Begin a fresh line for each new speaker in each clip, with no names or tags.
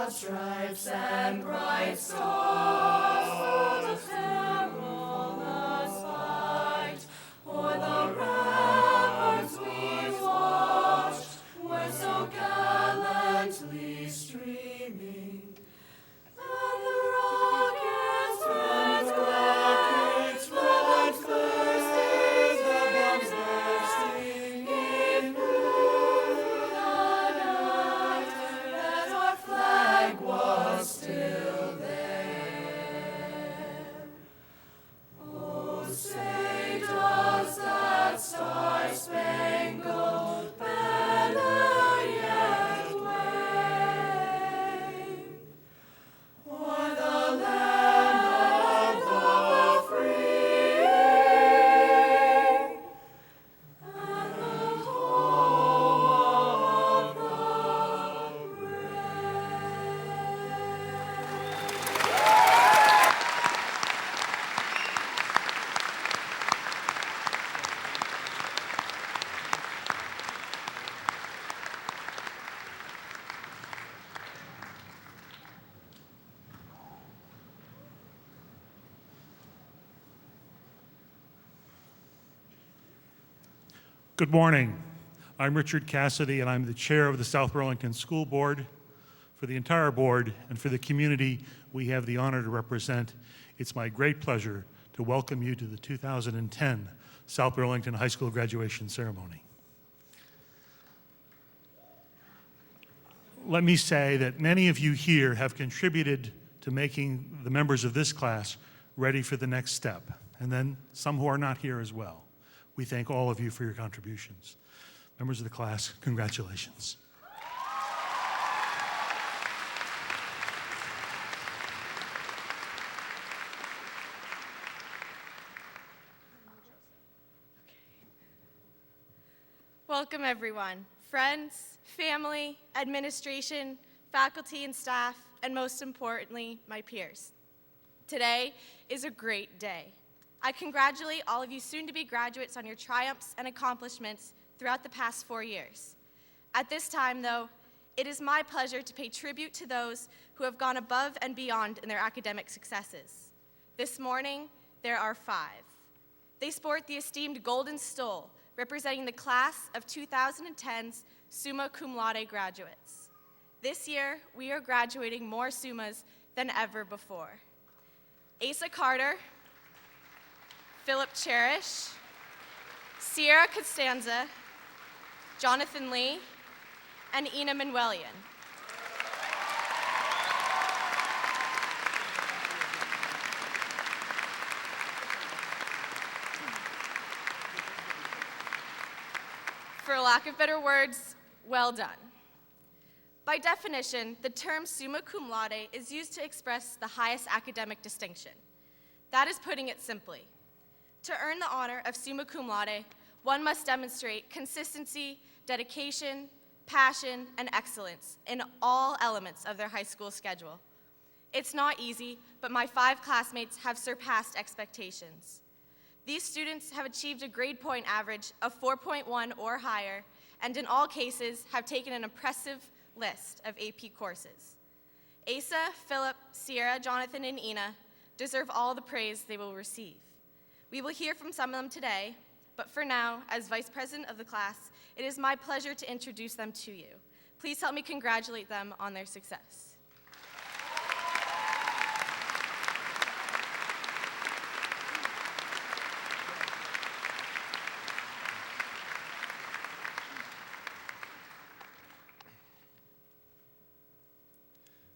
stripes and bright stars for the perilous fight, o'er the ramparts we watched were so gallantly streaming, and the rockets red bursting, gave proof through the night that our flag was still there. Oh, say does that star-spangled banner yet wave o'er the land of the free and the home of the
Good morning. I'm Richard Cassidy, and I'm the chair of the South Burlington School Board. For the entire board and for the community we have the honor to represent, it's my great pleasure to welcome you to the 2010 South Burlington High School graduation ceremony. Let me say that many of you here have contributed to making the members of this class ready for the next step, and then some who are not here as well. We thank all of you for your contributions. Members of the class, congratulations.
Welcome everyone, friends, family, administration, faculty and staff, and most importantly, my peers. Today is a great day. I congratulate all of you soon-to-be graduates on your triumphs and accomplishments throughout the past 4 years. At this time, though, it is my pleasure to pay tribute to those who have gone above and beyond in their academic successes. This morning, there are 5. They sport the esteemed Golden Stole, representing the class of 2010's summa cum laude graduates. This year, we are graduating more summas than ever before. Asa Carter, Philip Cherish, Sierra Costanza, Jonathan Lee, and Ina Manuelian. For lack of better words, well done. By definition, the term summa cum laude is used to express the highest academic distinction. That is putting it simply. To earn the honor of summa cum laude, one must demonstrate consistency, dedication, passion, and excellence in all elements of their high school schedule. It's not easy, but my 5 classmates have surpassed expectations. These students have achieved a grade point average of 4.1 or higher, and in all cases have taken an impressive list of AP courses. Asa, Philip, Sierra, Jonathan, and Ina deserve all the praise they will receive. We will hear from some of them today, but for now, as Vice President of the class, it is my pleasure to introduce them to you. Please help me congratulate them on their success.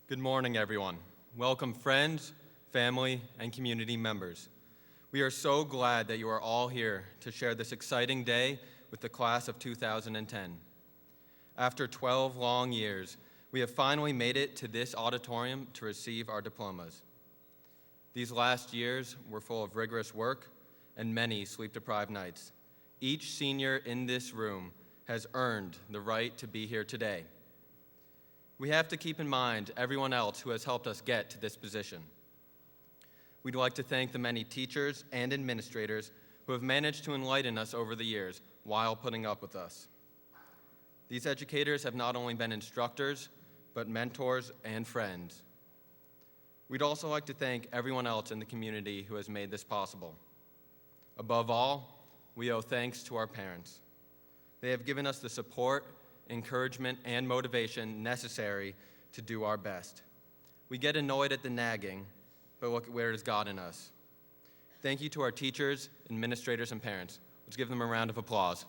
Good morning, everyone. Welcome, friends, family, and community members. We are so glad that you are all here to share this exciting day with the class of 2010. After 12 long years, we have finally made it to this auditorium to receive our diplomas. These last years were full of rigorous work and many sleep-deprived nights. Each senior in this room has earned the right to be here today. We have to keep in mind everyone else who has helped us get to this position. We'd like to thank the many teachers and administrators who have managed to enlighten us over the years while putting up with us. These educators have not only been instructors, but mentors and friends. We'd also like to thank everyone else in the community who has made this possible. Above all, we owe thanks to our parents. They have given us the support, encouragement, and motivation necessary to do our best. We get annoyed at the nagging, but look where it has gotten us. Thank you to our teachers, administrators, and parents. Let's give them a round of applause.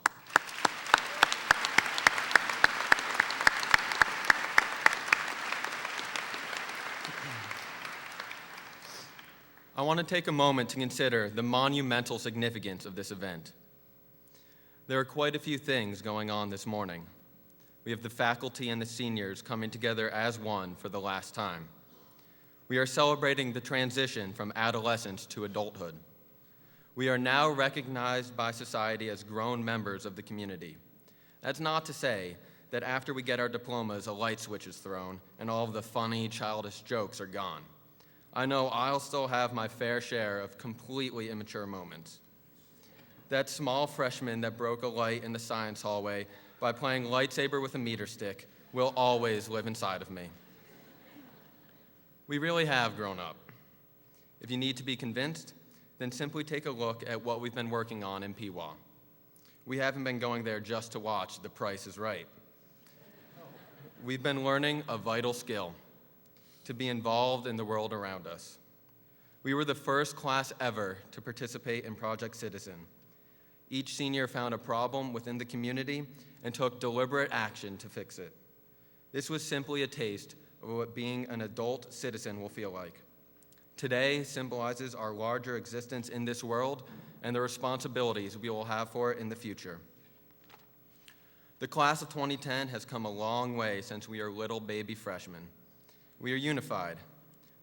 I want to take a moment to consider the monumental significance of this event. There are quite a few things going on this morning. We have the faculty and the seniors coming together as one for the last time. We are celebrating the transition from adolescence to adulthood. We are now recognized by society as grown members of the community. That's not to say that after we get our diplomas, a light switch is thrown and all of the funny, childish jokes are gone. I know I'll still have my fair share of completely immature moments. That small freshman that broke a light in the science hallway by playing lightsaber with a meter stick will always live inside of me. We really have grown up. If you need to be convinced, then simply take a look at what we've been working on in PWA. We haven't been going there just to watch The Price is Right. We've been learning a vital skill: to be involved in the world around us. We were the first class ever to participate in Project Citizen. Each senior found a problem within the community and took deliberate action to fix it. This was simply a taste of what being an adult citizen will feel like. Today symbolizes our larger existence in this world and the responsibilities we will have for it in the future. The class of 2010 has come a long way since we are little baby freshmen. We are unified.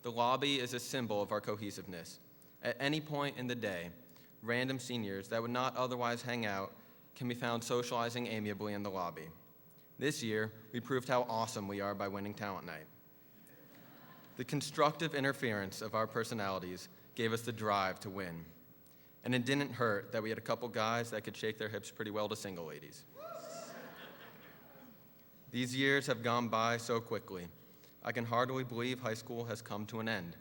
The lobby is a symbol of our cohesiveness. At any point in the day, random seniors that would not otherwise hang out can be found socializing amiably in the lobby. This year, we proved how awesome we are by winning Talent Night. The constructive interference of our personalities gave us the drive to win. And it didn't hurt that we had a couple guys that could shake their hips pretty well to single ladies. These years have gone by so quickly. I can hardly believe high school has come to an end.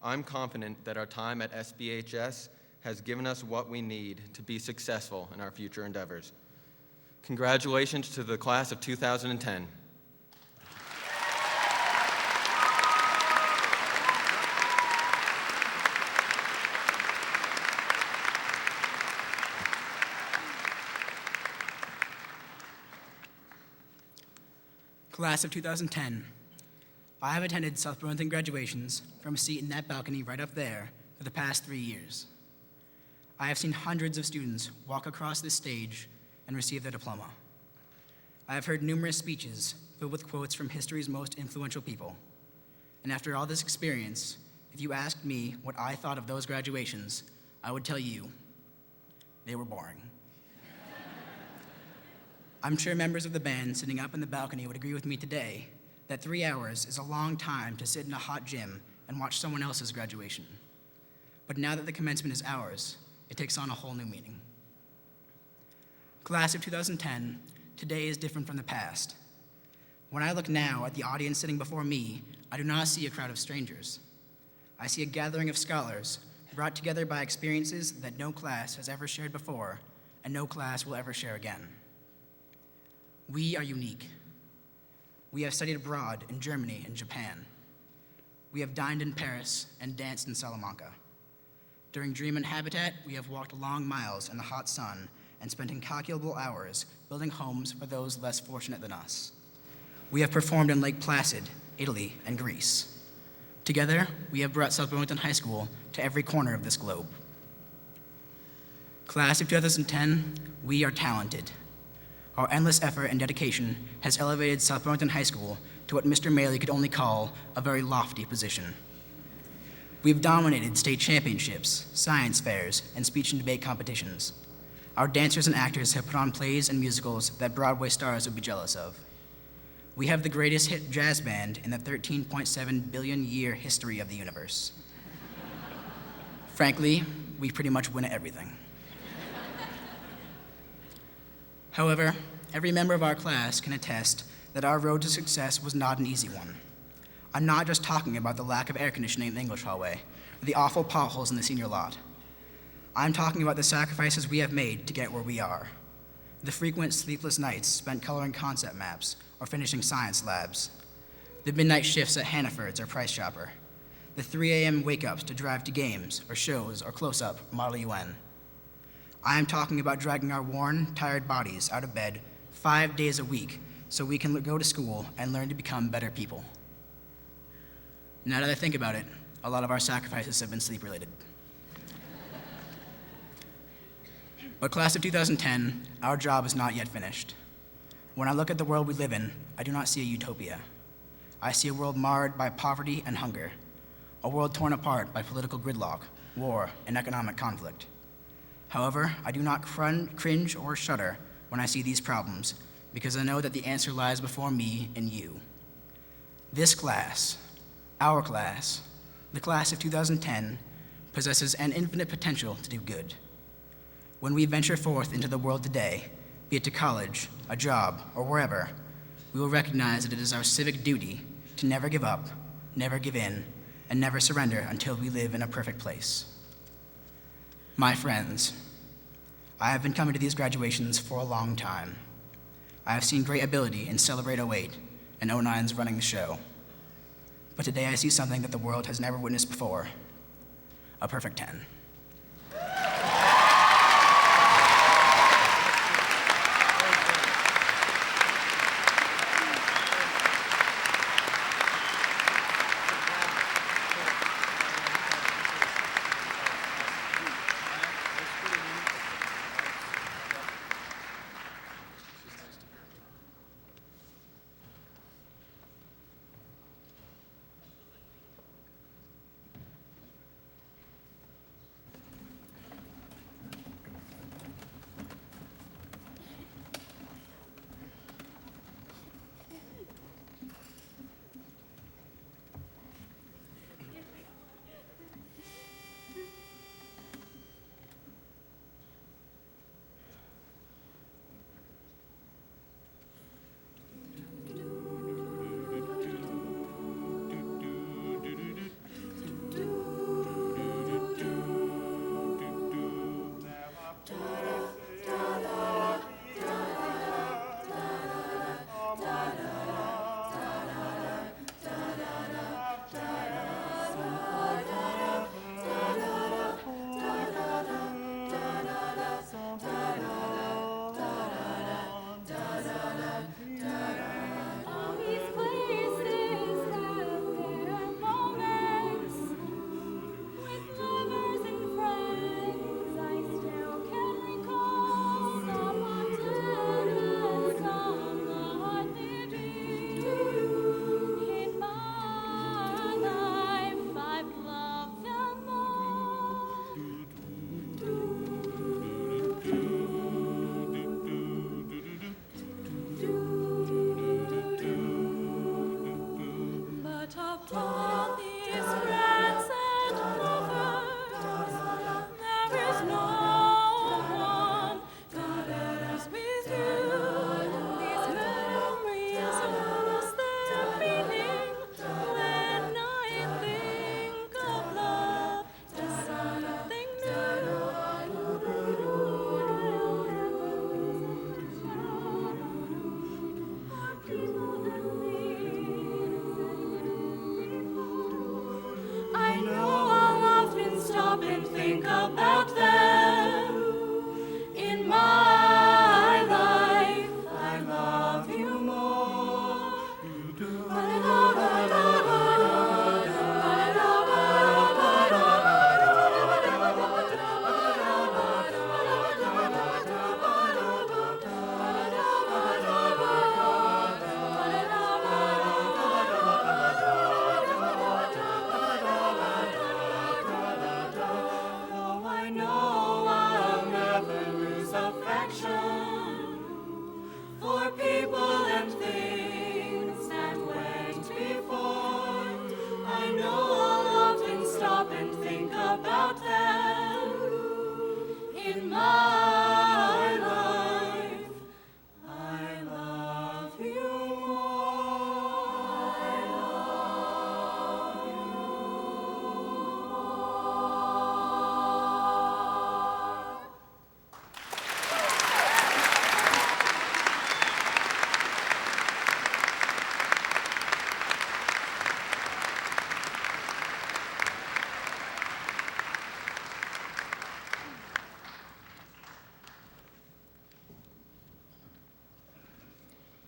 I'm confident that our time at SBHS has given us what we need to be successful in our future endeavors. Congratulations to the class of 2010.
Class of 2010. I have attended South Burlington graduations from a seat in that balcony right up there for the past 3 years. I have seen hundreds of students walk across this stage and receive their diploma. I have heard numerous speeches filled with quotes from history's most influential people. And after all this experience, if you asked me what I thought of those graduations, I would tell you they were boring. I'm sure members of the band sitting up in the balcony would agree with me today that 3 hours is a long time to sit in a hot gym and watch someone else's graduation. But now that the commencement is ours, it takes on a whole new meaning. Class of 2010, today is different from the past. When I look now at the audience sitting before me, I do not see a crowd of strangers. I see a gathering of scholars brought together by experiences that no class has ever shared before and no class will ever share again. We are unique. We have studied abroad in Germany and Japan. We have dined in Paris and danced in Salamanca. During Dream and Habitat, we have walked long miles in the hot sun and spent incalculable hours building homes for those less fortunate than us. We have performed in Lake Placid, Italy, and Greece. Together, we have brought South Burlington High School to every corner of this globe. Class of 2010, we are talented. Our endless effort and dedication has elevated South Burlington High School to what Mr. Maley could only call a very lofty position. We've dominated state championships, science fairs, and speech and debate competitions. Our dancers and actors have put on plays and musicals that Broadway stars would be jealous of. We have the greatest hit jazz band in the 13.7 billion year history of the universe. Frankly, we pretty much win at everything. However, every member of our class can attest that our road to success was not an easy one. I'm not just talking about the lack of air conditioning in the English hallway, or the awful potholes in the senior lot. I'm talking about the sacrifices we have made to get where we are. The frequent sleepless nights spent coloring concept maps or finishing science labs. The midnight shifts at Hannaford's or Price Chopper. The 3 a.m. wake-ups to drive to games or shows or close-up Model UN. I am talking about dragging our worn, tired bodies out of bed 5 days a week so we can go to school and learn to become better people. Now that I think about it, a lot of our sacrifices have been sleep-related. But class of 2010, our job is not yet finished. When I look at the world we live in, I do not see a utopia. I see a world marred by poverty and hunger, a world torn apart by political gridlock, war, and economic conflict. However, I do not cringe or shudder when I see these problems, because I know that the answer lies before me and you. This class, our class, the class of 2010, possesses an infinite potential to do good. When we venture forth into the world today, be it to college, a job, or wherever, we will recognize that it is our civic duty to never give up, never give in, and never surrender until we live in a perfect place. My friends, I have been coming to these graduations for a long time. I have seen great ability in Celebrate 08 and 09's running the show. But today I see something that the world has never witnessed before, a perfect 10.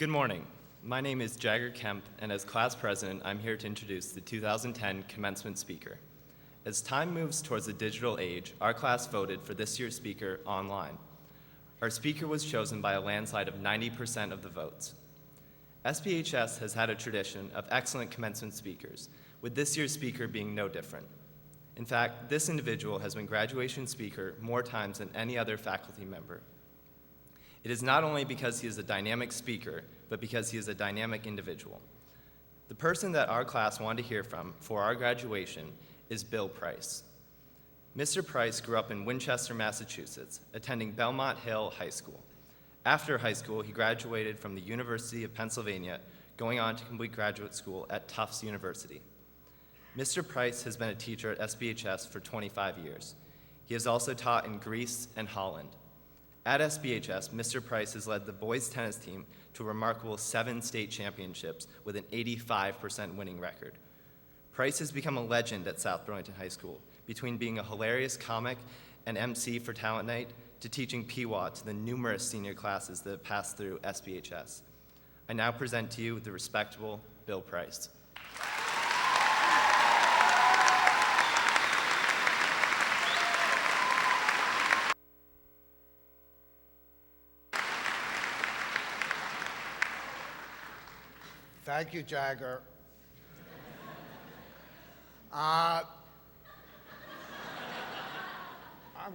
Good morning. My name is Jagger Kemp, and as class president, I'm here to introduce the 2010 commencement speaker. As time moves towards the digital age, our class voted for this year's speaker online. Our speaker was chosen by a landslide of 90% of the votes. SBHS has had a tradition of excellent commencement speakers, with this year's speaker being no different. In fact, this individual has been graduation speaker more times than any other faculty member. It is not only because he is a dynamic speaker, but because he is a dynamic individual. The person that our class wanted to hear from for our graduation is Bill Price. Mr. Price grew up in Winchester, Massachusetts, attending Belmont Hill High School. After high school, he graduated from the University of Pennsylvania, going on to complete graduate school at Tufts University. Mr. Price has been a teacher at SBHS for 25 years. He has also taught in Greece and Holland. At SBHS, Mr. Price has led the boys tennis team to a remarkable 7 state championships with an 85% winning record. Price has become a legend at South Burlington High School, between being a hilarious comic and MC for Talent Night to teaching PWA to the numerous senior classes that have passed through SBHS. I now present to you the respectable Bill Price.
Thank you, Jagger. I'm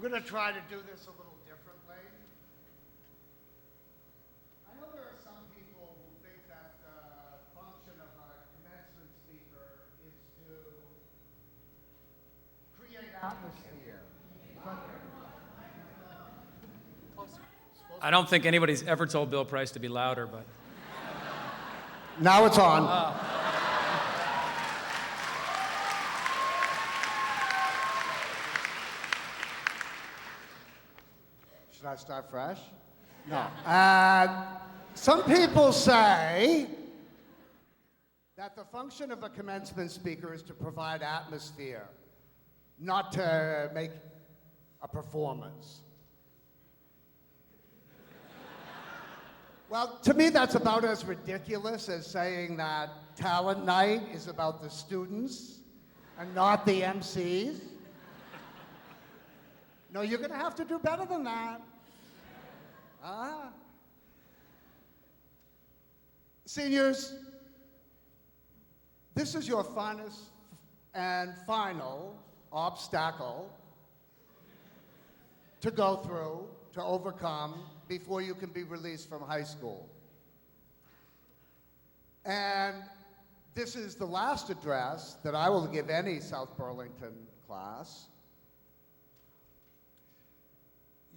going to try to do this a little differently. I know there are some people who think that the function of a commencement speaker is to create atmosphere.
I don't think anybody's ever told Bill Price to be louder, but.
Now it's on. Should I start fresh? No. Some people say that the function of a commencement speaker is to provide atmosphere, not to make a performance. Well, to me, that's about as ridiculous as saying that talent night is about the students and not the MCs. No, you're going to have to do better than that. Seniors, this is your finest and final obstacle to go through, to overcome, before you can be released from high school. And this is the last address that I will give any South Burlington class.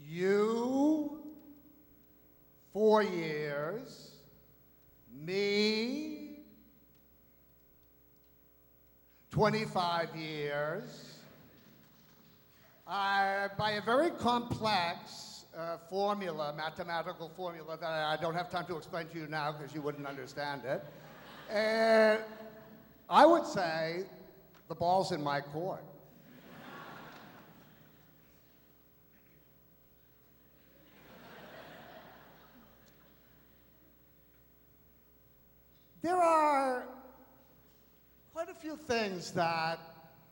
You, 4 years, me, 25 years, by a very complex formula, mathematical formula that I don't have time to explain to you now because you wouldn't understand it. And I would say the ball's in my court. There are quite a few things that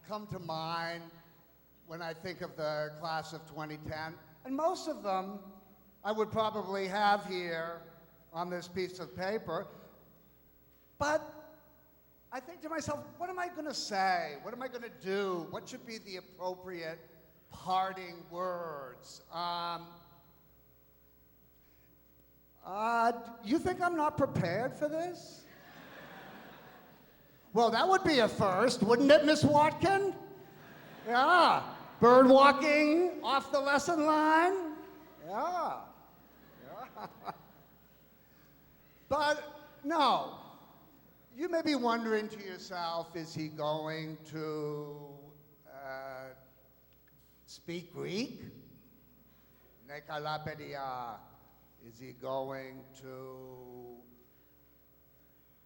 come to mind when I think of the class of 2010. And most of them I would probably have here on this piece of paper. But I think to myself, what am I going to say? What am I going to do? What should be the appropriate parting words? You think I'm not prepared for this? Well, that would be a first, wouldn't it, Miss Watkin? Yeah. Bird walking off the lesson line? Yeah. But no, you may be wondering to yourself, is he going to speak Greek? Nekalapedia. Is he going to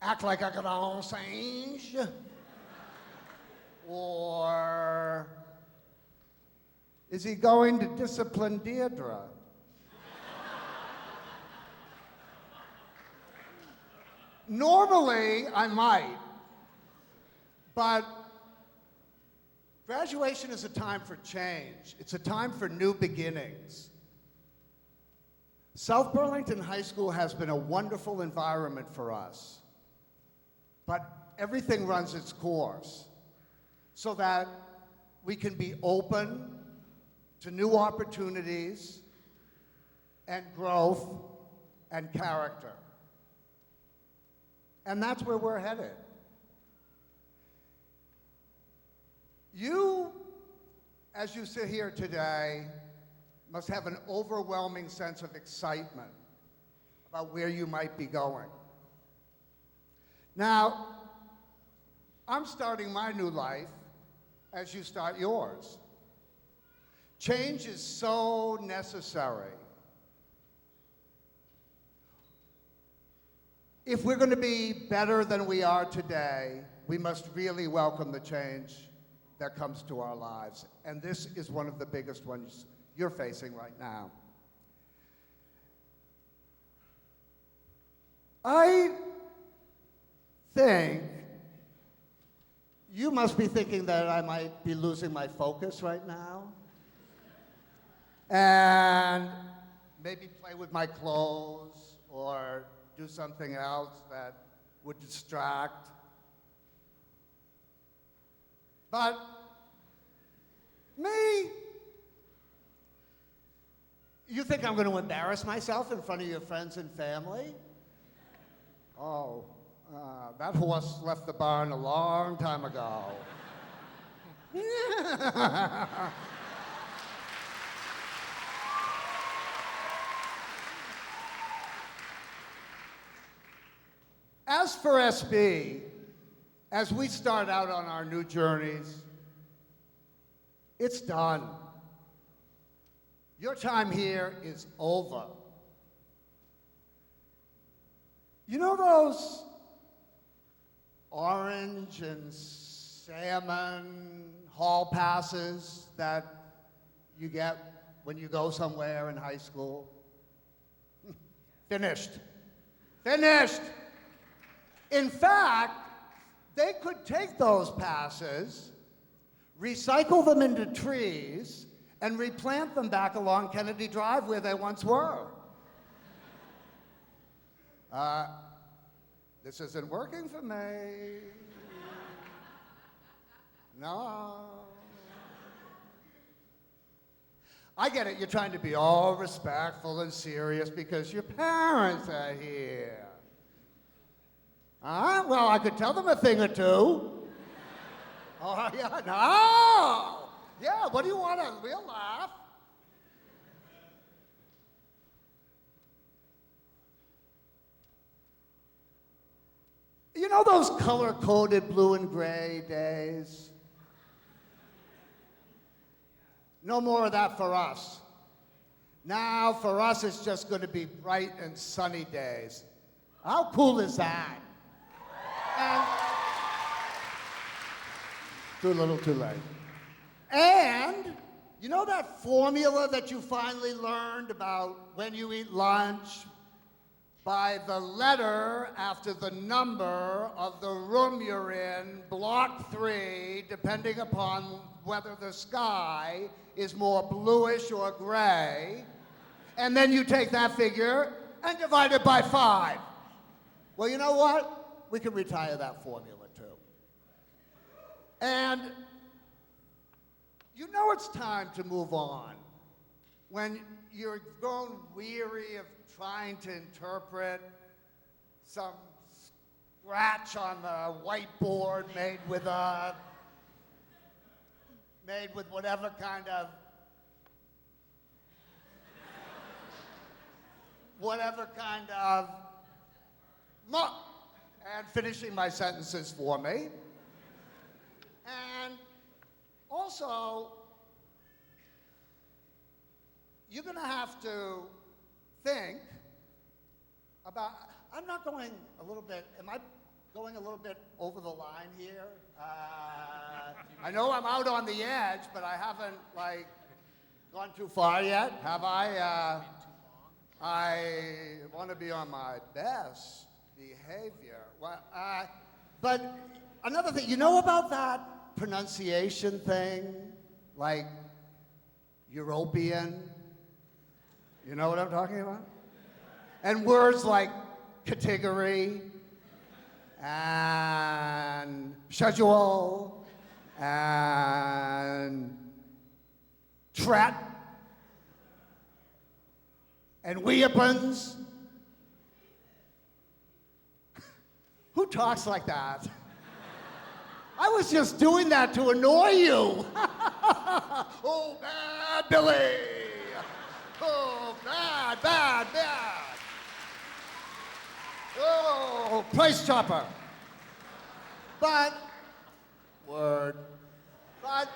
act like a grand singe? Or is he going to discipline Deirdre? Normally, I might, but graduation is a time for change. It's a time for new beginnings. South Burlington High School has been a wonderful environment for us, but everything runs its course so that we can be open to new opportunities and growth and character. And that's where we're headed. You, as you sit here today, must have an overwhelming sense of excitement about where you might be going. Now, I'm starting my new life as you start yours. Change is so necessary. If we're going to be better than we are today, we must really welcome the change that comes to our lives. And this is one of the biggest ones you're facing right now. I think you must be thinking that I might be losing my focus right now. And maybe play with my clothes or do something else that would distract. But me, you think I'm going to embarrass myself in front of your friends and family? Oh, that horse left the barn a long time ago. As for SB, as we start out on our new journeys, it's done. Your time here is over. You know those orange and salmon hall passes that you get when you go somewhere in high school? Finished. Finished! In fact, they could take those passes, recycle them into trees, and replant them back along Kennedy Drive where they once were. This isn't working for me. No. I get it, you're trying to be all respectful and serious because your parents are here. Well, I could tell them a thing or two. Oh, yeah, no! Yeah, what do you want? A real laugh? You know those color-coded blue and gray days? No more of that for us. Now, for us, it's just going to be bright and sunny days. How cool is that? And too little, too late. And you know that formula that you finally learned about when you eat lunch? By the letter after the number of the room you're in, block 3, depending upon whether the sky is more bluish or gray. And then you take that figure and divide it by 5. Well, you know what? We can retire that formula too. And you know it's time to move on when you're grown weary of trying to interpret some scratch on the whiteboard made with whatever kind of and finishing my sentences for me. And also, you're going to have to think about, I'm not going a little bit, am I going a little bit over the line here? I know I'm out on the edge, but I haven't, gone too far yet, have I? I want to be on my best behavior. But another thing, you know about that pronunciation thing? Like European? You know what I'm talking about? And words like category and schedule and tret and weapons. Who talks like that? I was just doing that to annoy you. Oh, bad Billy. Oh, bad, bad, bad. Oh, price chopper. But, word. But,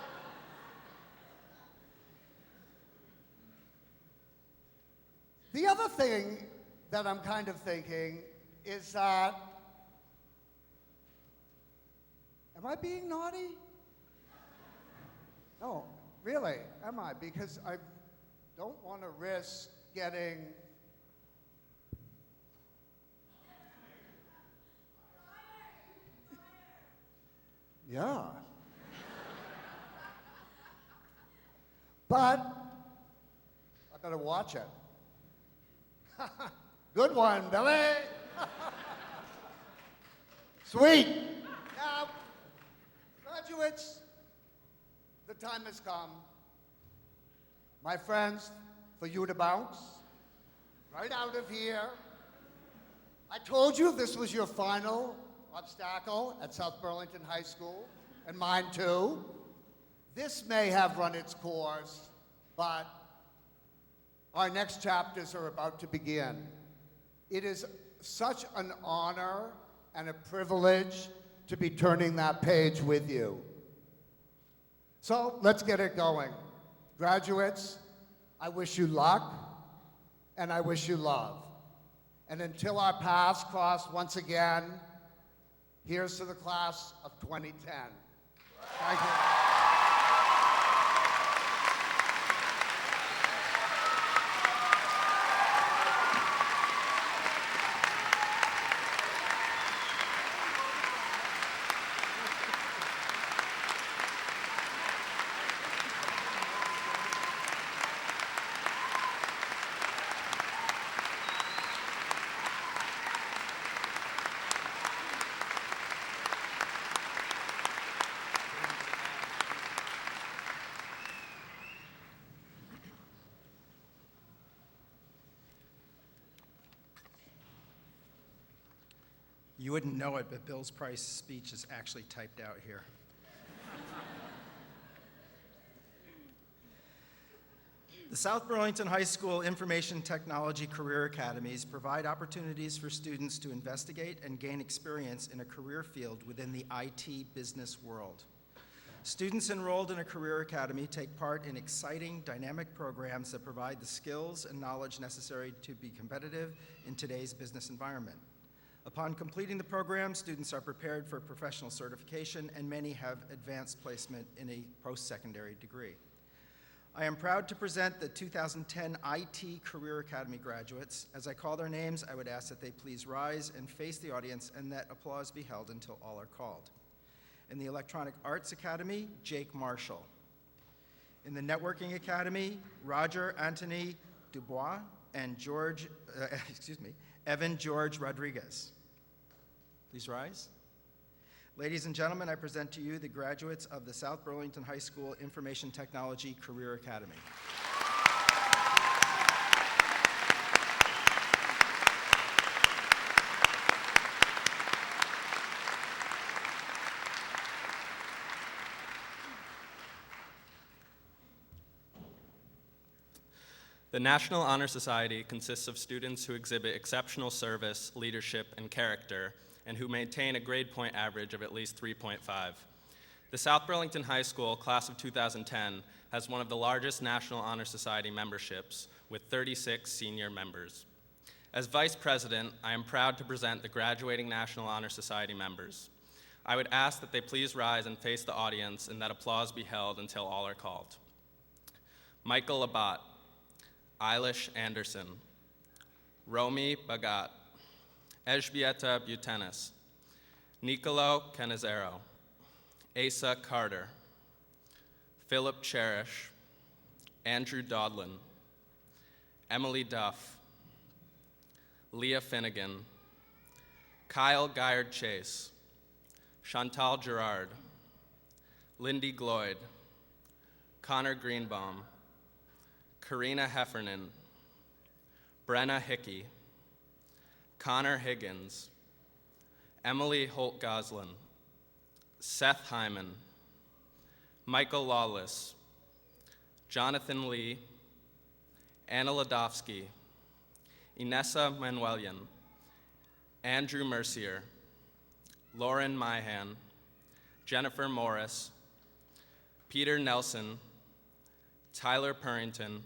the other thing that I'm kind of thinking is that, am I being naughty? No, really, am I? Because I don't want to risk getting yeah. But I better watch it. Good one, Billy. Sweet. Now, graduates, the time has come, my friends, for you to bounce right out of here. I told you this was your final obstacle at South Burlington High School, and mine too. This may have run its course, but our next chapters are about to begin. It is such an honor and a privilege to be turning that page with you. So let's get it going. Graduates, I wish you luck and I wish you love. And until our paths cross once again, here's to the class of 2010. Thank you.
You wouldn't know it, but Bill's Price speech is actually typed out here. The South Burlington High School Information Technology Career Academies provide opportunities for students to investigate and gain experience in a career field within the IT business world. Students enrolled in a career academy take part in exciting, dynamic programs that provide the skills and knowledge necessary to be competitive in today's business environment. Upon completing the program, students are prepared for professional certification, and many have advanced placement in a post-secondary degree. I am proud to present the 2010 IT Career Academy graduates. As I call their names, I would ask that they please rise and face the audience and that applause be held until all are called. In the Electronic Arts Academy, Jake Marshall. In the Networking Academy, Roger Anthony Dubois and Evan George Rodriguez. Please rise. Ladies and gentlemen, I present to you the graduates of the South Burlington High School Information Technology Career Academy.
The National Honor Society consists of students who exhibit exceptional service, leadership, and character, and who maintain a grade point average of at least 3.5. The South Burlington High School class of 2010 has one of the largest National Honor Society memberships, with 36 senior members. As Vice President, I am proud to present the graduating National Honor Society members. I would ask that they please rise and face the audience and that applause be held until all are called. Michael Labat, Eilish Anderson, Romy Bagat, Elżbieta Butenis, Nicolo Canizero, Asa Carter, Philip Cherish, Andrew Dodlin, Emily Duff, Leah Finnegan, Kyle Guyard Chase, Chantal Gerard, Lindy Gloyd, Connor Greenbaum, Karina Heffernan, Brenna Hickey, Connor Higgins, Emily Holt Goslin, Seth Hyman, Michael Lawless, Jonathan Lee, Anna Ladovsky, Inessa Manuelian, Andrew Mercier, Lauren Myhan, Jennifer Morris, Peter Nelson, Tyler Purrington,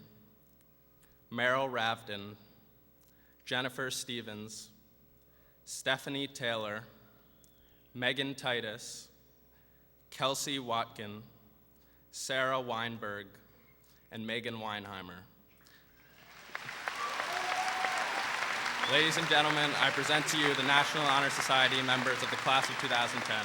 Merrill Ravden, Jennifer Stevens, Stephanie Taylor, Megan Titus, Kelsey Watkin, Sarah Weinberg, and Megan Weinheimer. Ladies and gentlemen, I present to you the National Honor Society members of the class of 2010.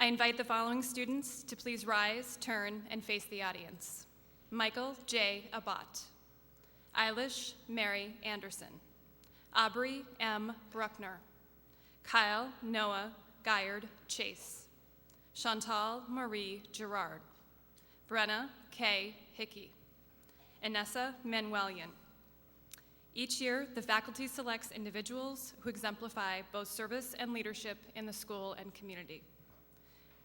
I invite the following students to please rise, turn, and face the audience. Michael J. Abbott, Eilish Mary Anderson, Aubrey M. Bruckner, Kyle Noah Guyard Chase, Chantal Marie Gerard, Brenna K. Hickey, Inessa Manuelian. Each year, the faculty selects individuals who exemplify both service and leadership in the school and community.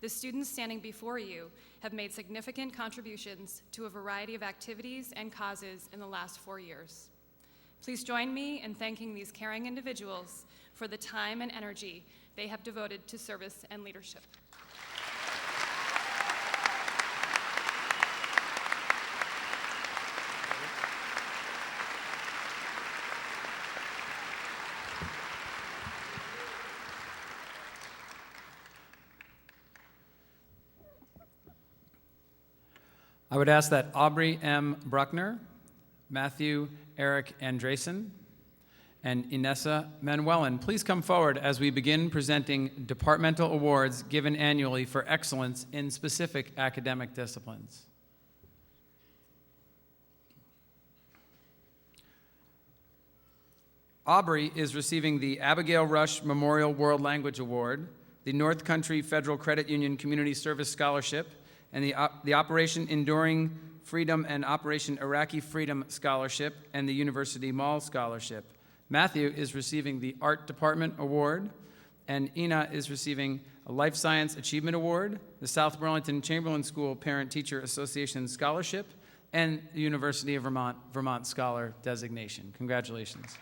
The students standing before you have made significant contributions to a variety of activities and causes in the last 4 years. Please join me in thanking these caring individuals for the time and energy they have devoted to service and leadership.
I would ask that Aubrey M. Bruckner, Matthew Eric Andresen, and Inessa Manuelian please come forward as we begin presenting departmental awards given annually for excellence in specific academic disciplines. Aubrey is receiving the Abigail Rush Memorial World Language Award, the North Country Federal Credit Union Community Service Scholarship, and the Operation Enduring Freedom and Operation Iraqi Freedom Scholarship and the University Mall Scholarship. Matthew is receiving the Art Department Award, and Ina is receiving a Life Science Achievement Award, the South Burlington Chamberlain School Parent-Teacher Association Scholarship, and the University of Vermont Scholar designation. Congratulations.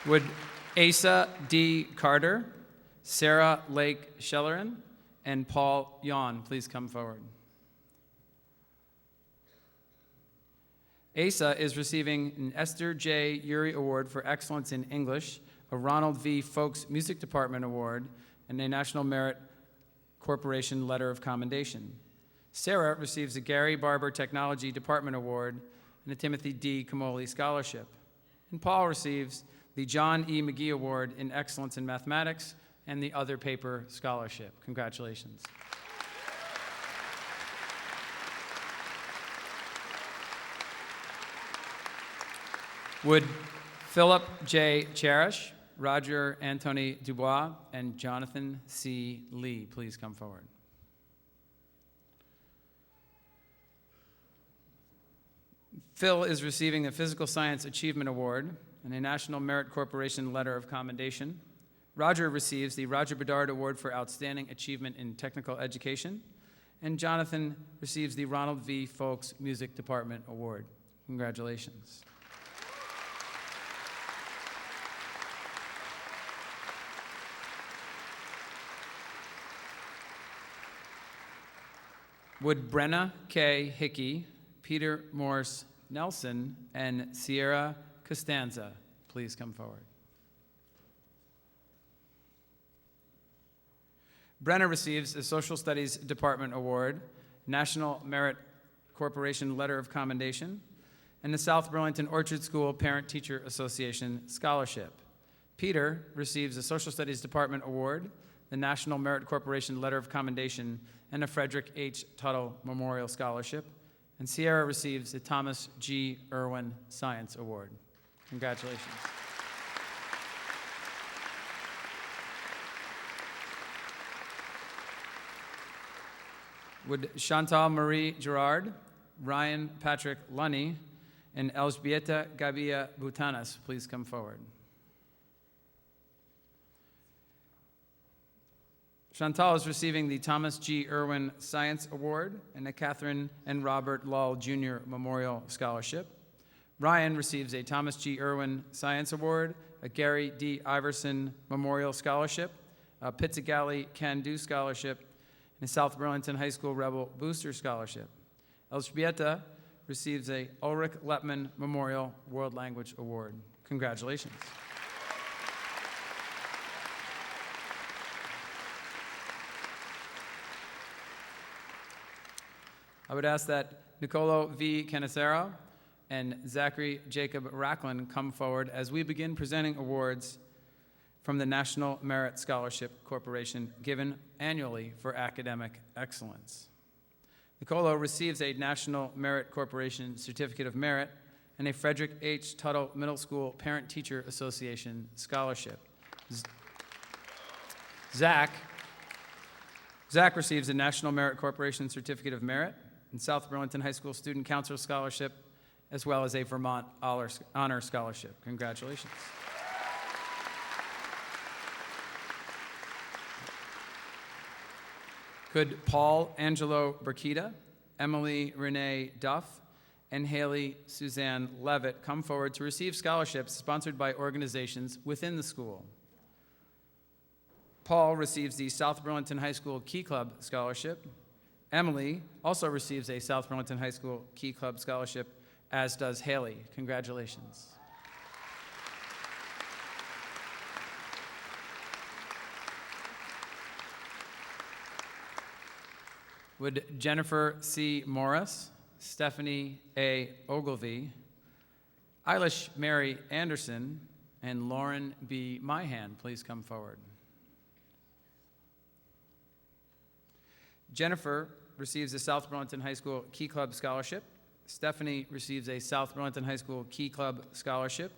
Would Asa D. Carter, Sarah Lake Schellerin, and Paul Yawn please come forward? Asa is receiving an Esther J. Urey Award for Excellence in English, a Ronald V. Folks Music Department Award, and a National Merit Corporation Letter of Commendation. Sarah receives a Gary Barber Technology Department Award and a Timothy D. Camoli Scholarship. And Paul receives the John E. McGee Award in Excellence in Mathematics and the Other Paper Scholarship. Congratulations. Would Philip J. Cherish, Roger Anthony Dubois, and Jonathan C. Lee please come forward? Phil is receiving the Physical Science Achievement Award and a National Merit Corporation Letter of Commendation. Roger receives the Roger Bedard Award for Outstanding Achievement in Technical Education, and Jonathan receives the Ronald V. Folks Music Department Award. Congratulations. Would Brenna K. Hickey, Peter Morse Nelson, and Sierra Costanza. Please come forward. Brenna receives a Social Studies Department Award, National Merit Corporation Letter of Commendation, and the South Burlington Orchard School Parent-Teacher Association Scholarship. Peter receives a Social Studies Department Award, the National Merit Corporation Letter of Commendation, and a Frederick H. Tuttle Memorial Scholarship. And Sierra receives the Thomas G. Irwin Science Award. Congratulations. Would Chantal Marie Gerard, Ryan Patrick Lunny, and Elżbieta Gabia Butanas please come forward? Chantal is receiving the Thomas G. Irwin Science Award and a Catherine and Robert Lull Jr. Memorial Scholarship. Ryan receives a Thomas G. Irwin Science Award, a Gary D. Iverson Memorial Scholarship, a Pizzagalli Can-Do Scholarship, and a South Burlington High School Rebel Booster Scholarship. Elżbieta receives a Ulrich Lettman Memorial World Language Award. Congratulations. I would ask that Nicolo V. Canacero and Zachary Jacob Racklin come forward as we begin presenting awards from the National Merit Scholarship Corporation given annually for academic excellence. Nicolo receives a National Merit Corporation Certificate of Merit and a Frederick H. Tuttle Middle School Parent-Teacher Association Scholarship. Zach receives a National Merit Corporation Certificate of Merit and South Burlington High School Student Council Scholarship, as well as a Vermont Honor Scholarship. Congratulations. Could Paul Angelo Burkita, Emily Renee Duff, and Haley Suzanne Levitt come forward to receive scholarships sponsored by organizations within the school? Paul receives the South Burlington High School Key Club Scholarship. Emily also receives a South Burlington High School Key Club Scholarship, as does Haley. Congratulations. Would Jennifer C. Morris, Stephanie A. Ogilvie, Eilish Mary Anderson, and Lauren B. Myhan please come forward? Jennifer receives a South Burlington High School Key Club Scholarship. Stephanie receives a South Burlington High School Key Club Scholarship.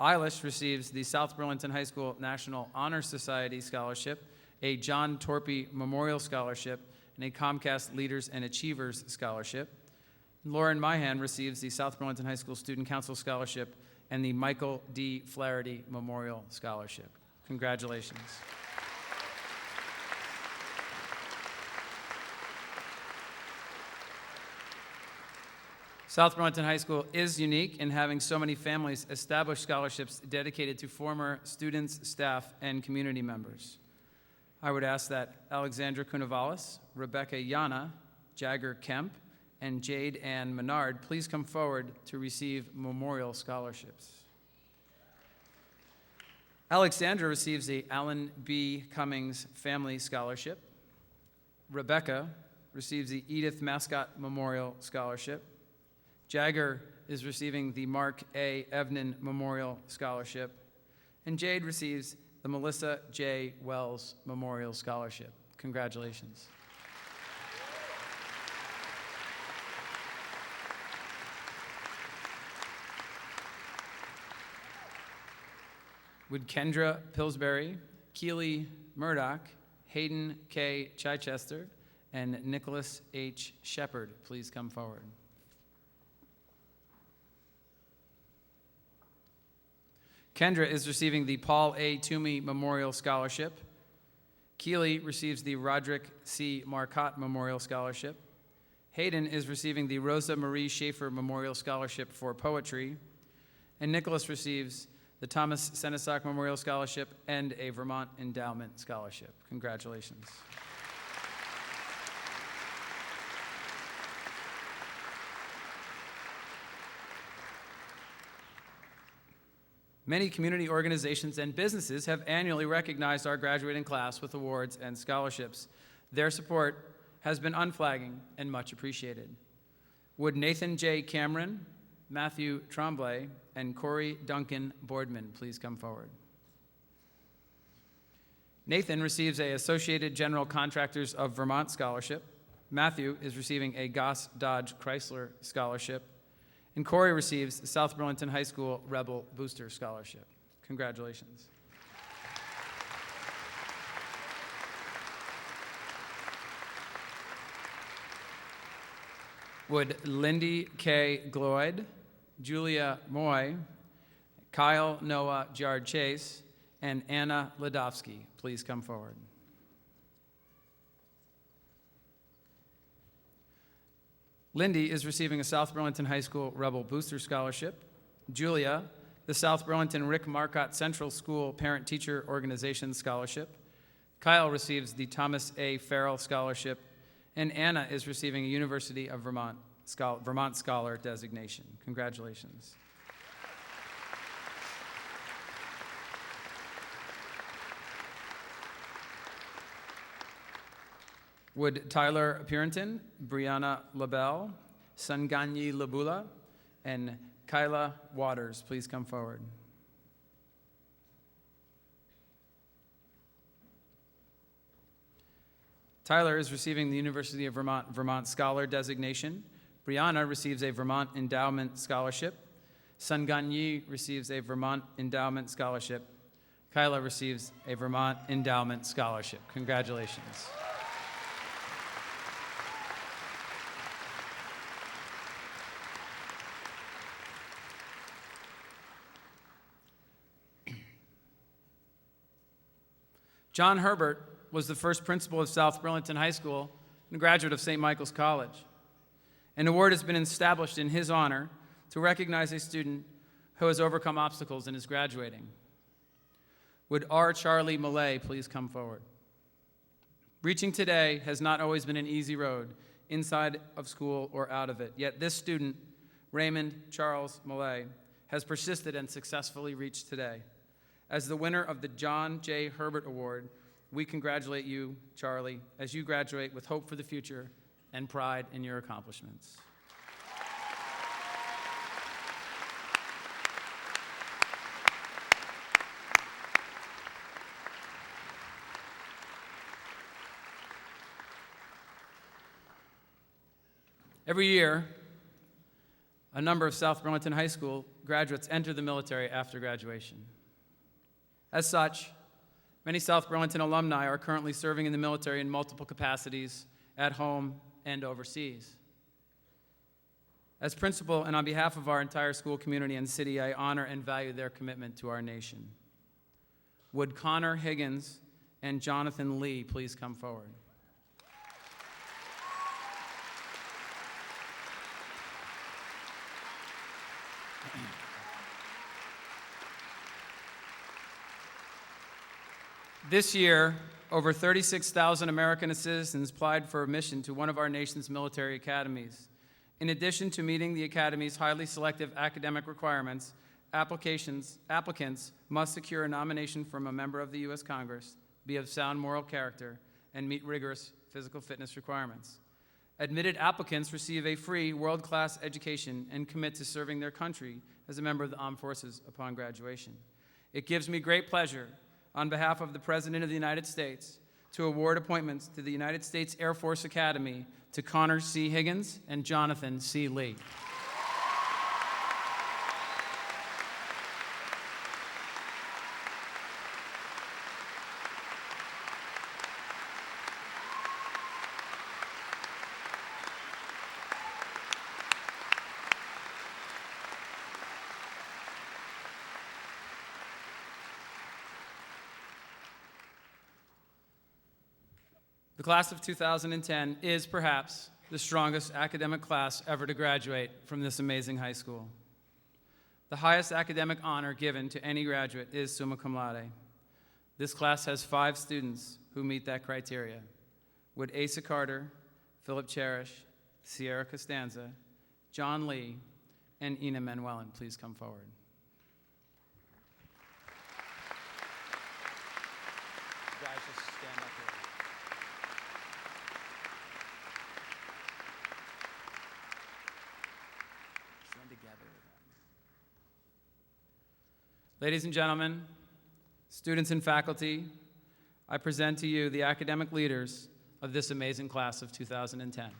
Eilish receives the South Burlington High School National Honor Society Scholarship, a John Torpy Memorial Scholarship, and a Comcast Leaders and Achievers Scholarship. Lauren Myhan receives the South Burlington High School Student Council Scholarship and the Michael D. Flaherty Memorial Scholarship. Congratulations. South Burlington High School is unique in having so many families establish scholarships dedicated to former students, staff, and community members. I would ask that Alexandra Kunavalis, Rebecca Yana, Jagger Kemp, and Jade Ann Menard please come forward to receive memorial scholarships. Alexandra receives the Alan B. Cummings Family Scholarship. Rebecca receives the Edith Mascott Memorial Scholarship. Jagger is receiving the Mark A. Evnan Memorial Scholarship. And Jade receives the Melissa J. Wells Memorial Scholarship. Congratulations. Would Kendra Pillsbury, Keely Murdoch, Hayden K. Chichester, and Nicholas H. Shepard please come forward? Kendra is receiving the Paul A. Toomey Memorial Scholarship. Keely receives the Roderick C. Marcotte Memorial Scholarship. Hayden is receiving the Rosa Marie Schaefer Memorial Scholarship for Poetry. And Nicholas receives the Thomas Senesac Memorial Scholarship and a Vermont Endowment Scholarship. Congratulations. Many community organizations and businesses have annually recognized our graduating class with awards and scholarships. Their support has been unflagging and much appreciated. Would Nathan J. Cameron, Matthew Tremblay, and Corey Duncan Boardman please come forward? Nathan receives a Associated General Contractors of Vermont Scholarship. Matthew is receiving a Goss Dodge Chrysler Scholarship. And Corey receives the South Burlington High School Rebel Booster Scholarship. Congratulations. Would Lindy K. Gloyd, Julia Moy, Kyle Noah Jard Chase, and Anna Ladovsky please come forward? Lindy is receiving a South Burlington High School Rebel Booster Scholarship. Julia, the South Burlington Rick Marcotte Central School Parent-Teacher Organization Scholarship. Kyle receives the Thomas A. Farrell Scholarship. And Anna is receiving a University of Vermont Scholar designation. Congratulations. Would Tyler Purinton, Brianna LaBelle, Sanganyi Labula, and Kyla Waters please come forward? Tyler is receiving the University of Vermont Scholar designation. Brianna receives a Vermont Endowment Scholarship. Sanganyi receives a Vermont Endowment Scholarship. Kyla receives a Vermont Endowment Scholarship. Congratulations. John Herbert was the first principal of South Burlington High School and a graduate of St. Michael's College. An award has been established in his honor to recognize a student who has overcome obstacles in his graduating. Would R. Charlie Millay please come forward? Reaching today has not always been an easy road, inside of school or out of it. Yet this student, Raymond Charles Millay, has persisted and successfully reached today. As the winner of the John J. Herbert Award, we congratulate you, Charlie, as you graduate with hope for the future and pride in your accomplishments. Every year, a number of South Burlington High School graduates enter the military after graduation. As such, many South Burlington alumni are currently serving in the military in multiple capacities at home and overseas. As principal and on behalf of our entire school community and city, I honor and value their commitment to our nation. Would Connor Higgins and Jonathan Lee please come forward? This year, over 36,000 American citizens applied for admission to one of our nation's military academies. In addition to meeting the academy's highly selective academic requirements, applicants must secure a nomination from a member of the U.S. Congress, be of sound moral character, and meet rigorous physical fitness requirements. Admitted applicants receive a free world-class education and commit to serving their country as a member of the armed forces upon graduation. It gives me great pleasure, on behalf of the President of the United States, to award appointments to the United States Air Force Academy to Connor C. Higgins and Jonathan C. Lee. The class of 2010 is perhaps the strongest academic class ever to graduate from this amazing high school. The highest academic honor given to any graduate is summa cum laude. This class has 5 students who meet that criteria. Would Asa Carter, Philip Cherish, Sierra Costanza, John Lee, and Ina Manuelin please come forward? Ladies and gentlemen, students and faculty, I present to you the academic leaders of this amazing class of 2010.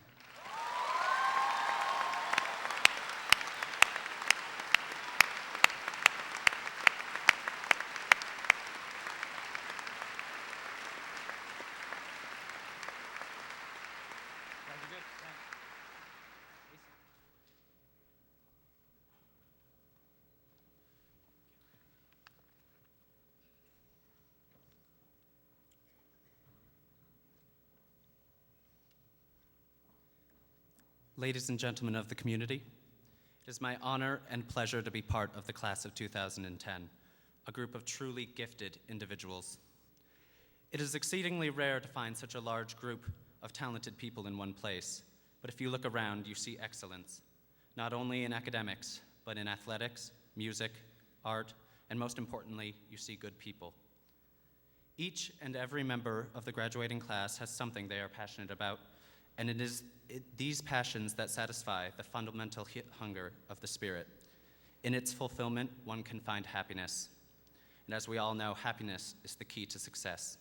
Ladies and gentlemen of the community, it is my honor and pleasure to be part of the class of 2010, a group of truly gifted individuals. It is exceedingly rare to find such a large group of talented people in one place, but if you look around, you see excellence, not only in academics, but in athletics, music, art, and most importantly, you see good people. Each and every member of the graduating class has something they are passionate about, and it is these passions that satisfy the fundamental hunger of the spirit. In its fulfillment, one can find happiness. And as we all know, happiness is the key to success.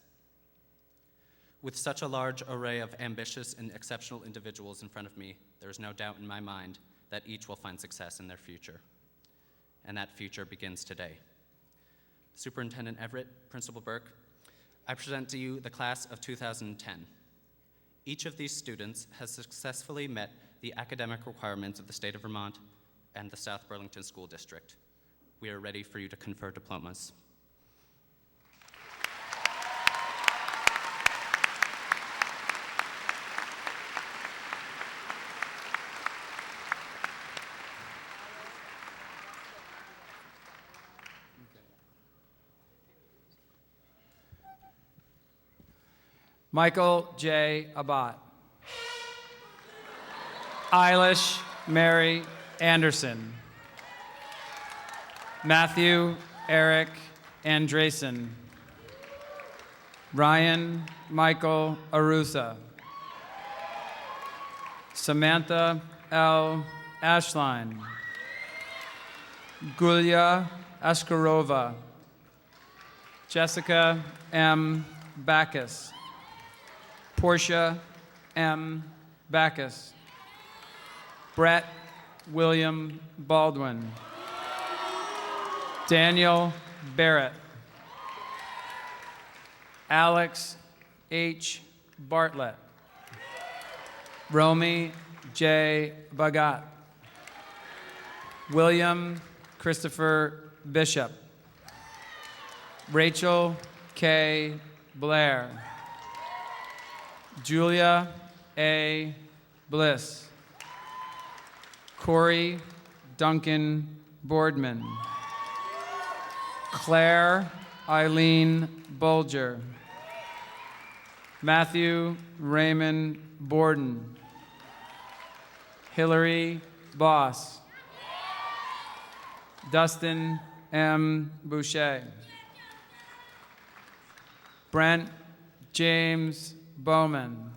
With such a large array of ambitious and exceptional individuals in front of me, there is no doubt in my mind that each will find success in their future. And that future begins today. Superintendent Everett, Principal Burke, I present to you the class of 2010. Each of these students has successfully met the academic requirements of the state of Vermont and the South Burlington School District. We are ready for you to confer diplomas.
Michael J. Abbott. Eilish Mary Anderson. Matthew Eric Andresen. Ryan Michael Arusa. Samantha L. Ashline. Gulia Askarova. Jessica M. Backus. Portia M. Backus. Brett William Baldwin. Daniel Barrett. Alex H. Bartlett. Romy J. Bagat. William Christopher Bishop. Rachel K. Blair. Julia A. Bliss. Corey Duncan Boardman. Claire Eileen Bulger. Matthew Raymond Borden. Hillary Boss. Dustin M. Boucher. Brent James Bowman.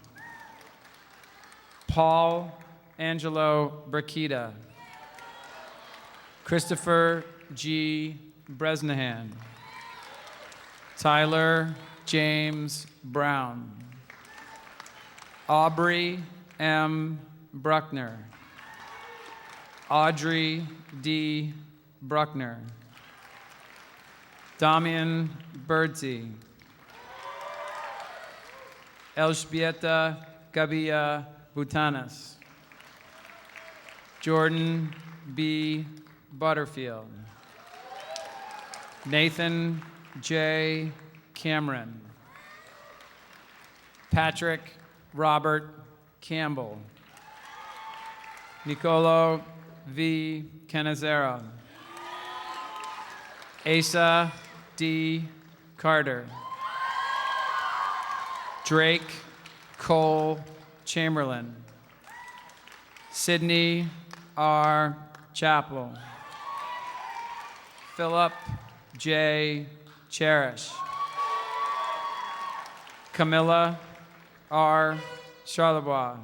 Paul Angelo Brachida. Christopher G. Bresnahan. Tyler James Brown. Aubrey M. Bruckner. Audrey D. Bruckner. Damian Birdsey. Elżbieta Gabia Butanas. Jordan B. Butterfield. Nathan J. Cameron. Patrick Robert Campbell. Nicolo V. Canizero. Asa D. Carter. Drake Cole Chamberlain. Sydney R. Chappell. Philip J. Cherish. Camilla R. Charlebois.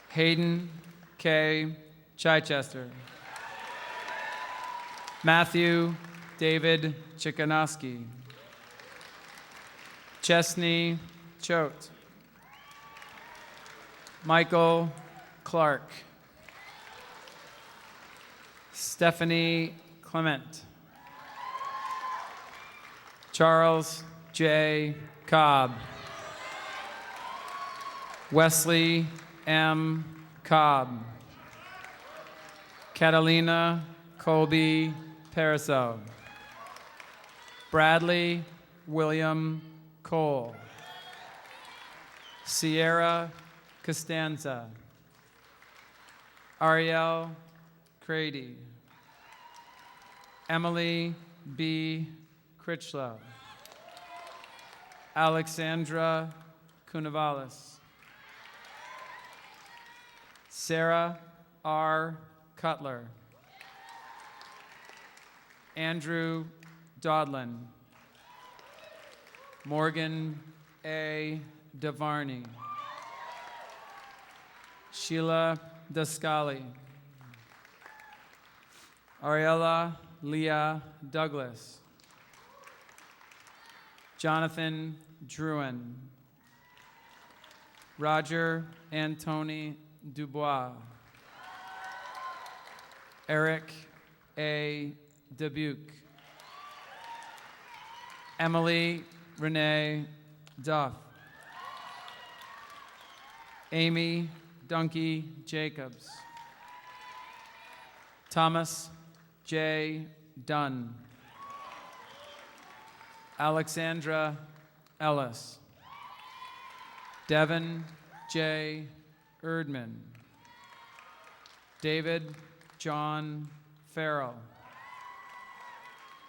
Hayden K. Chichester. Matthew David Chikanowski. Chesney Choate. Michael Clark. Stephanie Clement. Charles J. Cobb. Wesley M. Cobb. Catalina Colby Pariseau. Bradley William Cole. Sierra Costanza. Ariel Crady. Emily B. Critchlow. Alexandra Cunavalis. Sarah R. Cutler. Andrew Dodlin. Morgan A. DeVarney. Sheila Dascali. Ariella Leah Douglas. Jonathan Druin. Roger Antony Dubois. Eric A. Dubuque. Emily Renee Duff. Amy Dunkey Jacobs. Thomas J. Dunn. Alexandra Ellis. Devin J. Erdman. David John Farrell.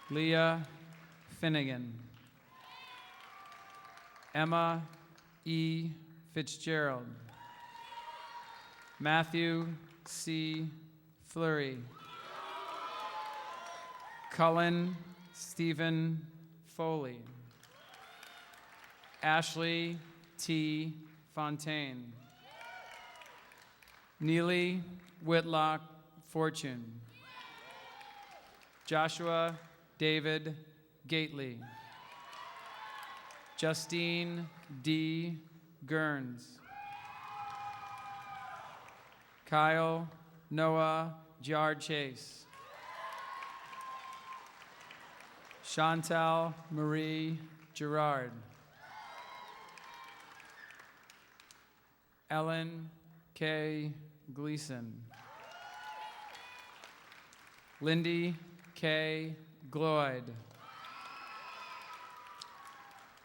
Leah Finnegan. Emma E. Fitzgerald. Matthew C. Fleury. Cullen Stephen Foley. Ashley T. Fontaine. Neely Whitlock Fortune. Joshua David Gately. Justine D. Gerns. Kyle Noah Jar Chase. Chantal Marie Gerard. Ellen K. Gleason. Lindy K. Gloyd.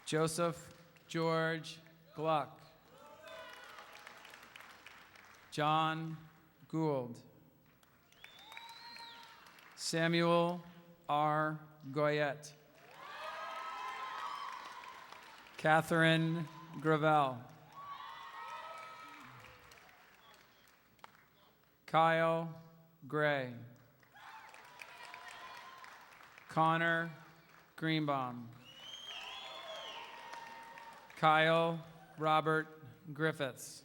Joseph George Gluck. John Gould. Samuel R. Goyette. Catherine Gravel. Kyle Gray. Connor Greenbaum. Kyle Robert Griffiths.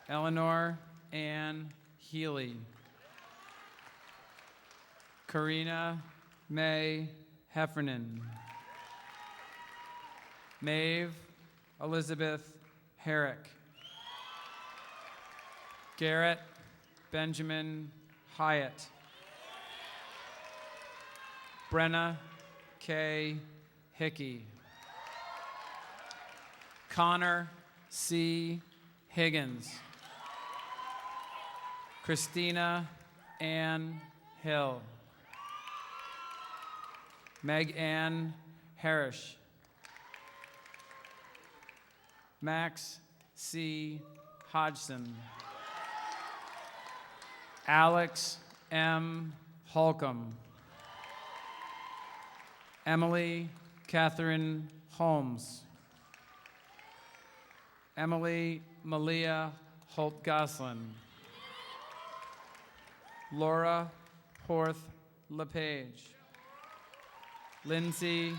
Eleanor Ann Healy. Karina May Heffernan. Maeve Elizabeth Herrick. Garrett Benjamin Hyatt. Brenna K. Hickey. Connor C. Higgins. Christina Ann Hill. Meg Ann Harrish. Max C. Hodgson. Alex M. Holcomb. Emily Catherine Holmes. Emily Malia Holt-Goslin. Laura Horth LePage. Lindsay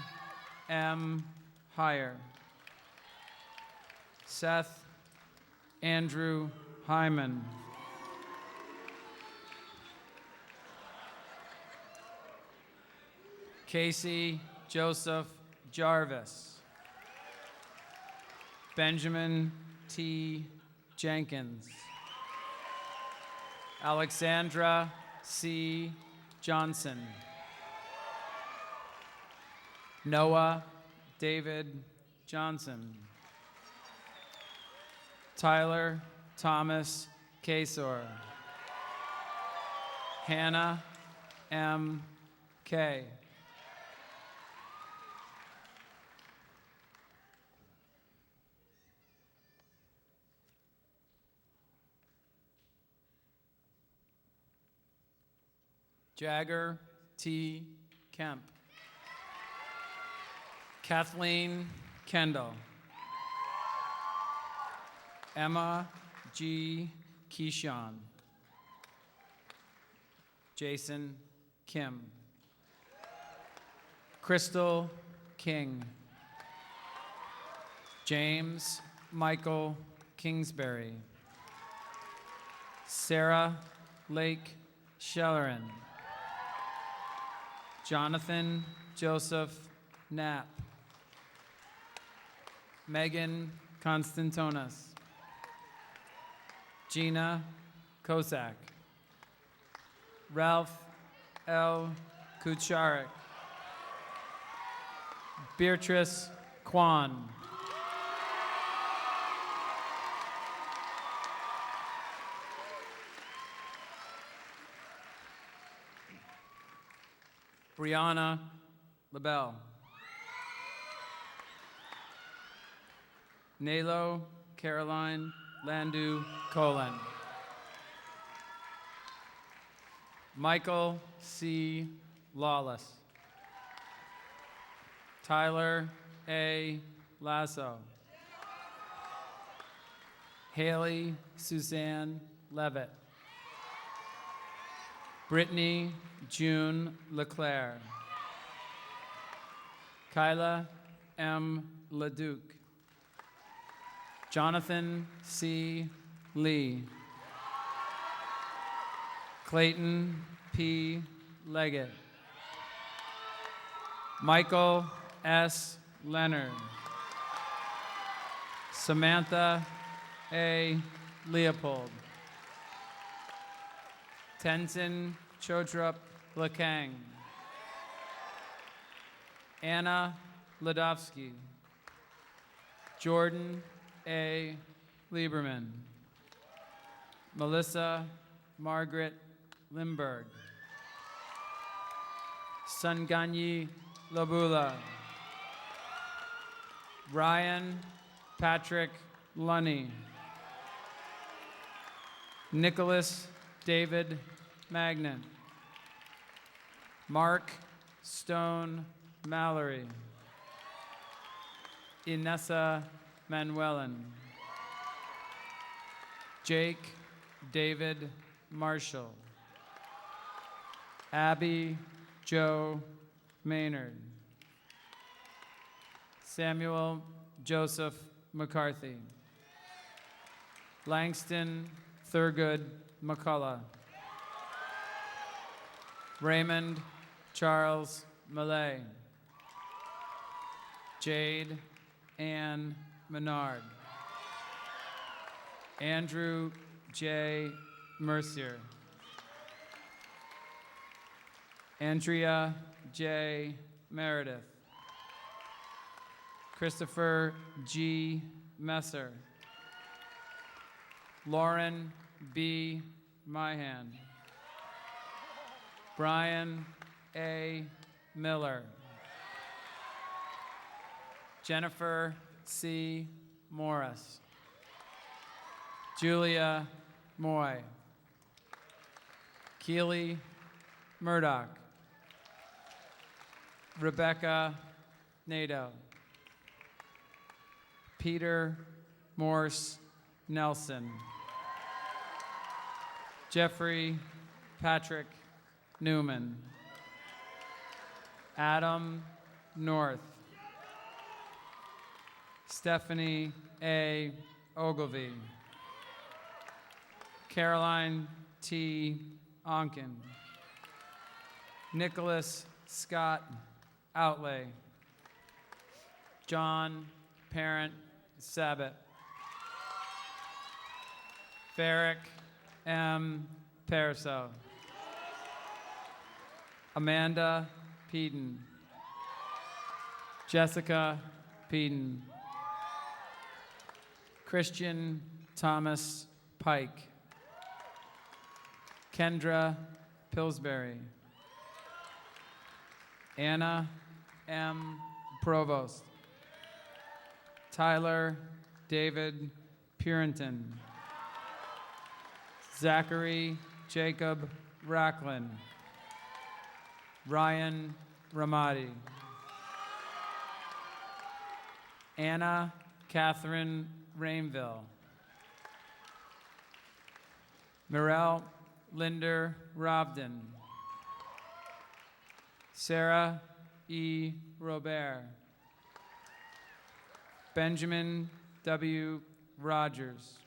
M. Heyer. Seth Andrew Hyman. Casey Joseph Jarvis. Benjamin T. Jenkins. Alexandra C. Johnson. Noah David Johnson. Tyler Thomas Kasor. Hannah M. K. Jagger T. Kemp. Kathleen Kendall. Emma G. Keyshawn. Jason Kim. Crystal King. James Michael Kingsbury. Sarah Lake Shellerin. Jonathan Joseph Knapp. Megan Constantonis. Gina Kosak. Ralph L. Kucharik. Beatrice Kwan. Brianna LaBelle. Nalo Caroline Landu Colin. Michael C. Lawless. Tyler A. Lasso. Haley Suzanne Levitt. Brittany June LeClaire. Kyla M. LeDuc. Jonathan C. Lee. Clayton P. Leggett. Michael S. Leonard. Samantha A. Leopold. Tenzin Chodrup Lakang. Anna Ladovsky. Jordan A. Lieberman. Melissa Margaret Limberg. Sunganyi Labula. Ryan Patrick Lunny. Nicholas David Magnan. Mark Stone Mallory. Inessa Manuelan. Jake David Marshall. Abby Joe Maynard. Samuel Joseph McCarthy. Langston Thurgood McCullough. Raymond Charles Millay. Jade Ann Menard. Andrew J. Mercier. Andrea J. Meredith. Christopher G. Messer. Lauren B. Myhan. Brian A. Miller. Jennifer C. Morris. Julia Moy. Keely Murdoch. Rebecca Nadeau. Peter Morse Nelson. Jeffrey Patrick Newman. Adam North. Stephanie A. Ogilvy. Caroline T. Onken. Nicholas Scott Outlay. John Parent Sabat. Farrick M. Paraso. Amanda Peden. Jessica Peden. Christian Thomas Pike. Kendra Pillsbury. Anna M. Provost. Tyler David Purinton. Zachary Jacob Racklin. Ryan Ramadi. Anna Catherine Rainville. Mirelle Linder Robden. Sarah E. Robert. Benjamin W. Rogers.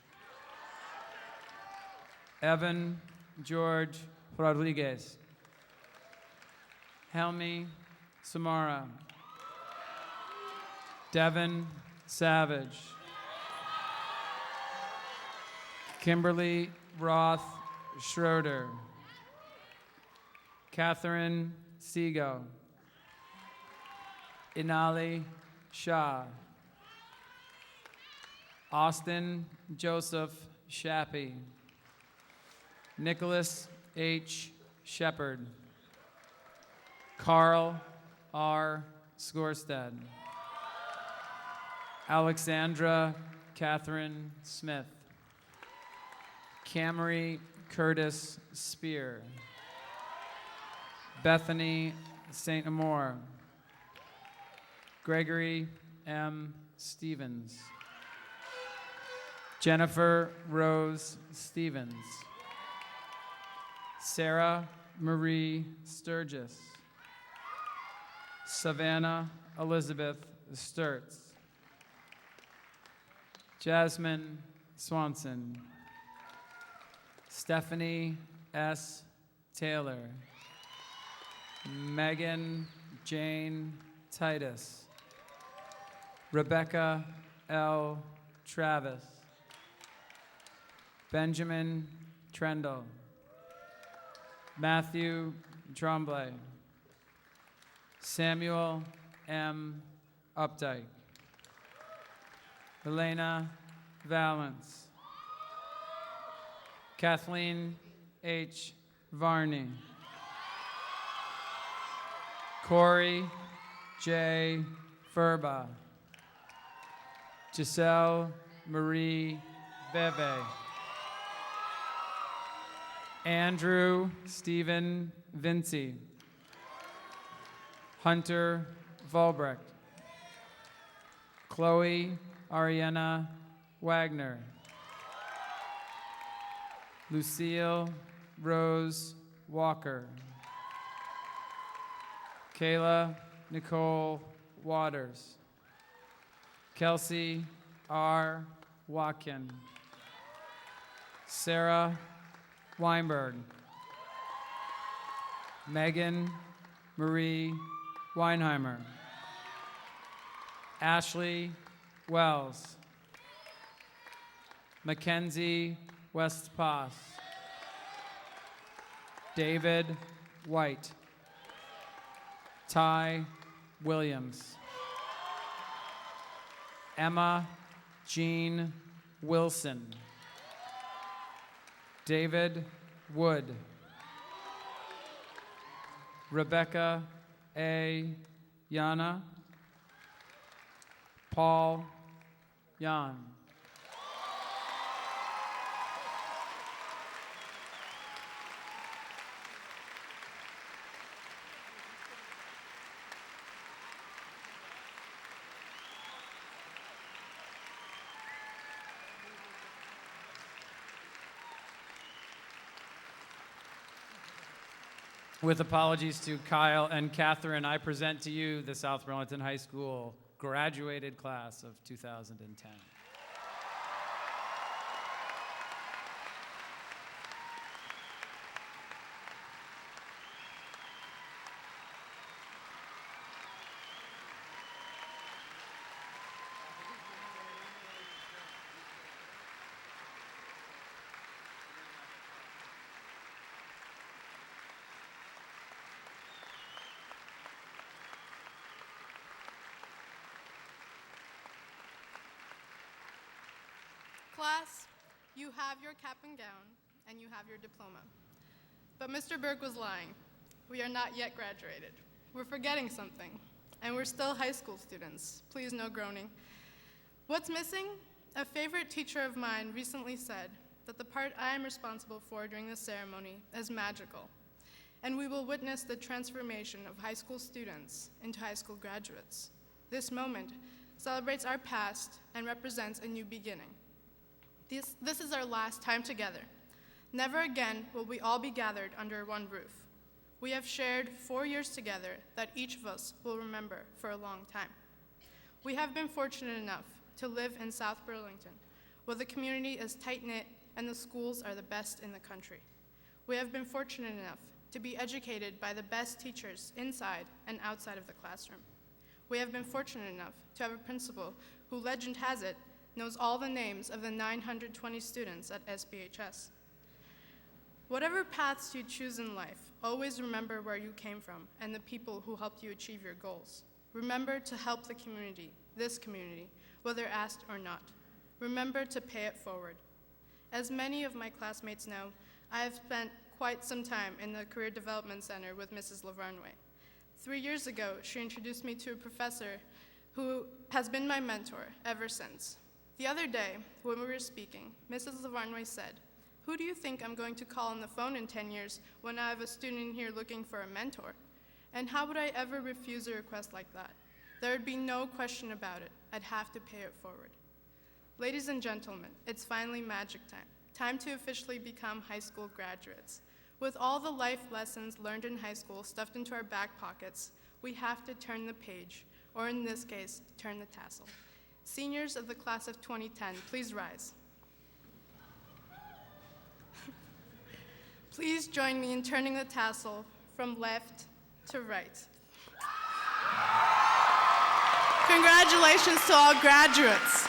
Evan George Rodriguez. Helmi Samara. Devin Savage. Kimberly Roth Schroeder. Catherine Seago. Inali Shah. Austin Joseph Shappy. Nicholas H. Shepard. Carl R. Skorstad. Alexandra Catherine Smith. Camry Curtis Spear. Bethany St. Amour. Gregory M. Stevens. Jennifer Rose Stevens. Sarah Marie Sturgis. Savannah Elizabeth Sturts. Jasmine Swanson. Stephanie S. Taylor. Megan Jane Titus. Rebecca L. Travis. Benjamin Trendle. Matthew Tremblay. Samuel M. Updike. Elena Valance. Kathleen H. Varney. Corey J. Furba. Giselle Marie Beve. Andrew Stephen Vinci. Hunter Volbrecht. Chloe Ariana Wagner. Lucille Rose Walker. Kayla Nicole Waters. Kelsey R. Watkin. Sarah Weinberg. Megan Marie Weinheimer. Ashley Wells. Mackenzie Westpass. David White. Ty Williams. Emma Jean Wilson. David Wood. Rebecca A. Yana. Paul Yan. With apologies to Kyle and Catherine, I present to you the South Burlington High School graduated class of 2010.
Class, you have your cap and gown, and you have your diploma. But Mr. Burke was lying. We are not yet graduated. We're forgetting something, and we're still high school students. Please, no groaning. What's missing? A favorite teacher of mine recently said that the part I am responsible for during this ceremony is magical, and we will witness the transformation of high school students into high school graduates. This moment celebrates our past and represents a new beginning. This is our last time together. Never again will we all be gathered under one roof. We have shared 4 years together that each of us will remember for a long time. We have been fortunate enough to live in South Burlington, where the community is tight-knit and the schools are the best in the country. We have been fortunate enough to be educated by the best teachers inside and outside of the classroom. We have been fortunate enough to have a principal who, legend has it, knows all the names of the 920 students at SBHS. Whatever paths you choose in life, always remember where you came from and the people who helped you achieve your goals. Remember to help the community, this community, whether asked or not. Remember to pay it forward. As many of my classmates know, I have spent quite some time in the Career Development Center with Mrs. Lavarnway. 3 years ago, she introduced me to a professor who has been my mentor ever since. The other day, when we were speaking, Mrs. Lavarnway said, "Who do you think I'm going to call on the phone in 10 years when I have a student here looking for a mentor? And how would I ever refuse a request like that? There would be no question about it. I'd have to pay it forward." Ladies and gentlemen, it's finally magic time. Time to officially become high school graduates. With all the life lessons learned in high school stuffed into our back pockets, we have to turn the page, or in this case, turn the tassel. Seniors of the class of 2010, please rise. Please join me in turning the tassel from left to right. Congratulations to all graduates.